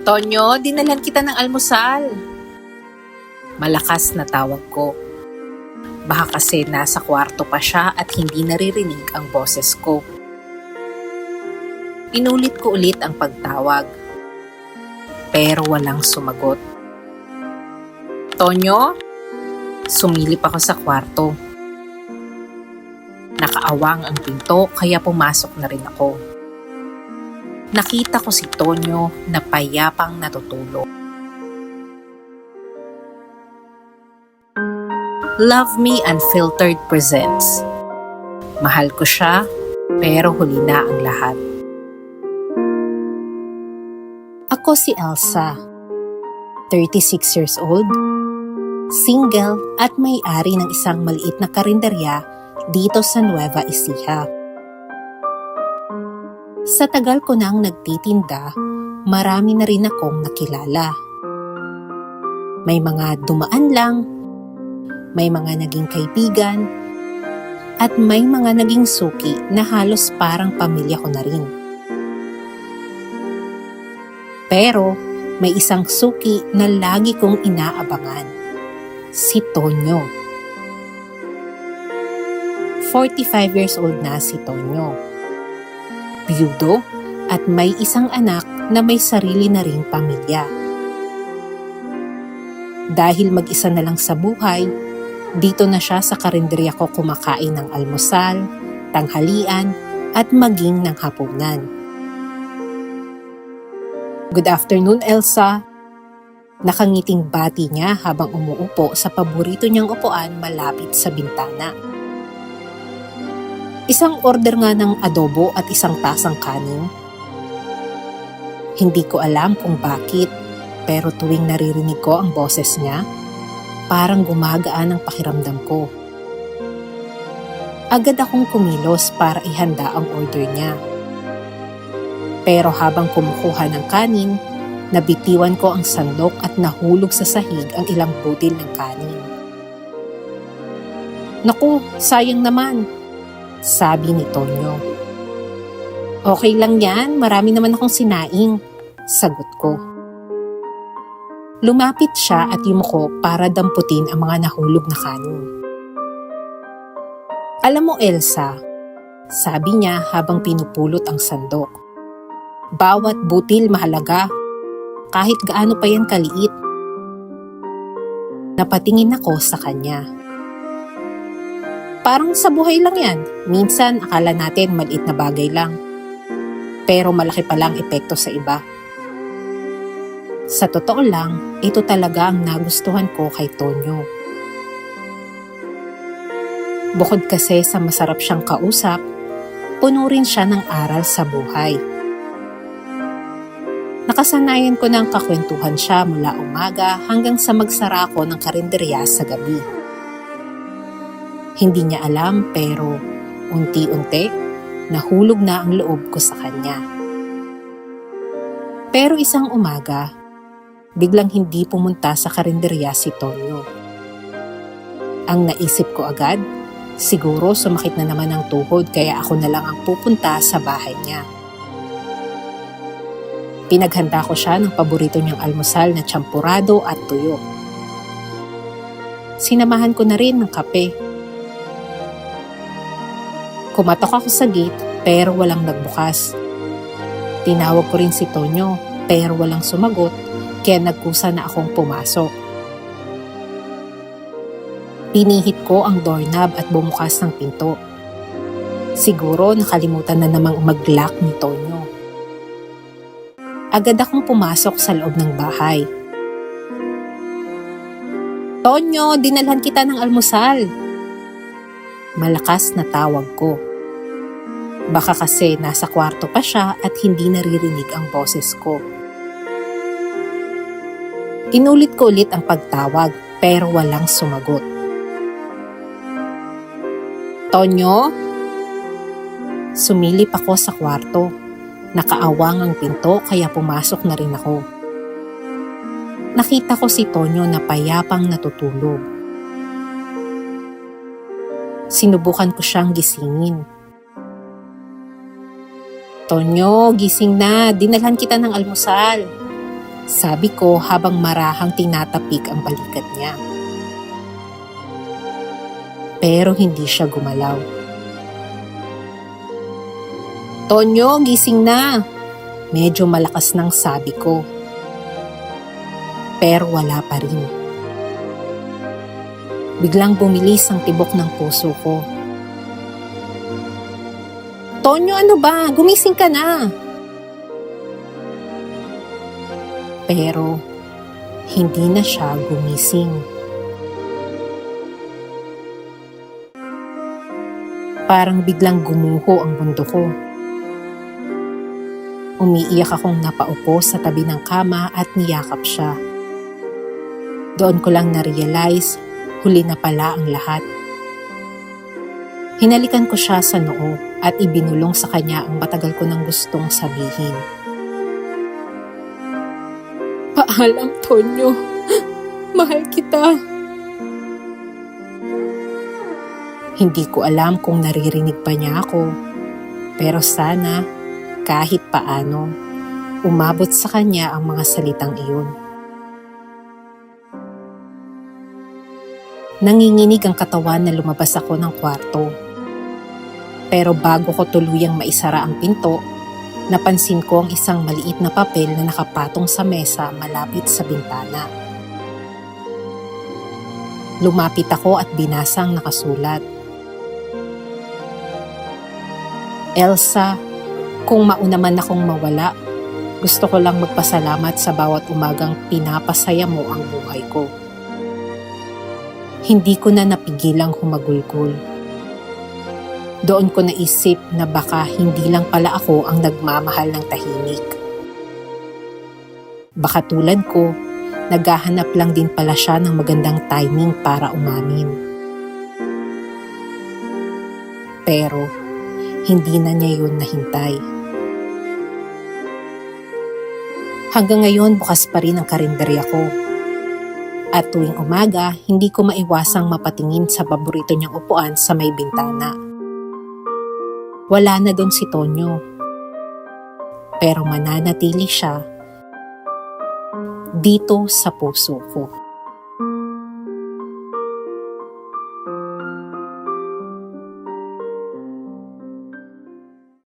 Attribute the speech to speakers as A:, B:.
A: Tonyo, dinalhan kita ng almusal. Malakas na tawag ko. Baka kasi nasa kwarto pa siya at hindi naririnig ang boses ko. Inulit ko ulit ang pagtawag. Pero walang sumagot. Tonyo, sumilip ako sa kwarto. Nakaawang ang pinto kaya pumasok na rin ako. Nakita ko si Tonyo na payapang natutulog. Love Me Unfiltered presents. Mahal ko siya, pero huli na ang lahat. Ako si Elsa, 36 years old, single at may-ari ng isang maliit na karinderya dito sa Nueva Ecija. Sa tagal ko nang nagtitinda, marami na rin akong nakilala. May mga dumaan lang, may mga naging kaibigan, at may mga naging suki na halos parang pamilya ko na rin. Pero may isang suki na lagi kong inaabangan, si Tonyo. 45 years old na si Tonyo. Biyudo at may isang anak na may sarili na ring pamilya. Dahil mag-isa na lang sa buhay, dito na siya sa karinderya ko kumakain ng almusal, tanghalian at maging ng hapunan. Good afternoon, Elsa. Nakangiting bati niya habang umuupo sa paborito niyang upuan malapit sa bintana. Isang order nga ng adobo at isang tasang kanin. Hindi ko alam kung bakit, pero tuwing naririnig ko ang boses niya, parang gumagaan ang pakiramdam ko. Agad akong kumilos para ihanda ang order niya. Pero habang kumukuha ng kanin, nabitiwan ko ang sandok at nahulog sa sahig ang ilang budil ng kanin. Naku, sayang naman, sabi ni Tonyo. Okay lang yan, marami naman akong sinaing, sagot ko. Lumapit siya at yumuko para damputin ang mga nahulog na kanin. Alam mo, Elsa, sabi niya habang pinupulot ang sandok. Bawat butil mahalaga, kahit gaano pa yan kaliit. Napatingin ako sa kanya. Parang sa buhay lang yan. Minsan akala natin maliit na bagay lang. Pero malaki palang epekto sa iba. Sa totoo lang, ito talaga ang nagustuhan ko kay Tonyo. Bukod kasi sa masarap siyang kausap, puno rin siya ng aral sa buhay. Nakasanayan ko ng kakwentuhan siya mula umaga hanggang sa magsara ko ng karinderya sa gabi. Hindi niya alam pero unti-unti nahulog na ang loob ko sa kanya. Pero isang umaga, biglang hindi pumunta sa karinderya si Tonyo. Ang naisip ko agad, siguro sumakit na naman ang tuhod kaya ako na lang ang pupunta sa bahay niya. Pinaghanda ko siya ng paborito niyang almusal na champurado at tuyo. Sinamahan ko na rin ng kape. Kumatok ako sa gate pero walang nagbukas. Tinawag ko rin si Tonyo pero walang sumagot kaya nagkusa na akong pumasok. Pinihit ko ang doorknob at bumukas ng pinto. Siguro nakalimutan na namang mag-lock ni Tonyo. Agad akong pumasok sa loob ng bahay. Tonyo, dinalhan kita ng almusal. Malakas na tawag ko. Baka kasi nasa kwarto pa siya at hindi naririnig ang boses ko. Inulit ko ulit ang pagtawag pero walang sumagot. Tonyo? Sumilip ako sa kwarto. Nakaawang ang pinto kaya pumasok na rin ako. Nakita ko si Tonyo na payapang natutulog. Sinubukan ko siyang gisingin. Tonyo, gising na. Dinalhan kita ng almusal. Sabi ko habang marahang tinatapik ang balikat niya. Pero hindi siya gumalaw. Tonyo, gising na! Medyo malakas nang sabi ko. Pero wala pa rin. Biglang bumilis ang tibok ng puso ko. Tonyo, ano ba? Gumising ka na! Pero hindi na siya gumising. Parang biglang gumuho ang mundo ko. Umiiyak akong napaupo sa tabi ng kama at niyakap siya. Doon ko lang na-realize, huli na pala ang lahat. Hinalikan ko siya sa noo at ibinulong sa kanya ang matagal ko nang gustong sabihin. Paalam, Tonyo. Mahal kita. Hindi ko alam kung naririnig pa niya ako, pero sana, kahit paano, umabot sa kanya ang mga salitang iyon. Nanginginig ang katawan na lumabas ako ng kwarto. Pero bago ko tuluyang maisara ang pinto, napansin ko ang isang maliit na papel na nakapatong sa mesa malapit sa bintana. Lumapit ako at binasa ang nakasulat. Elsa, kung mauna man akong mawala, gusto ko lang magpasalamat sa bawat umagang pinapasaya mo ang buhay ko. Hindi ko na napigilang humagulgol. Doon ko naisip na baka hindi lang pala ako ang nagmamahal ng tahimik. Baka tulad ko, naghahanap lang din pala siya ng magandang timing para umamin. Pero hindi na niya yun nahintay. Hanggang ngayon bukas pa rin ang karinderya ko. At tuwing umaga, hindi ko maiwasang mapatingin sa paborito niyang upuan sa may bintana. Wala na doon si Tonyo. Pero mananatili siya dito sa puso ko.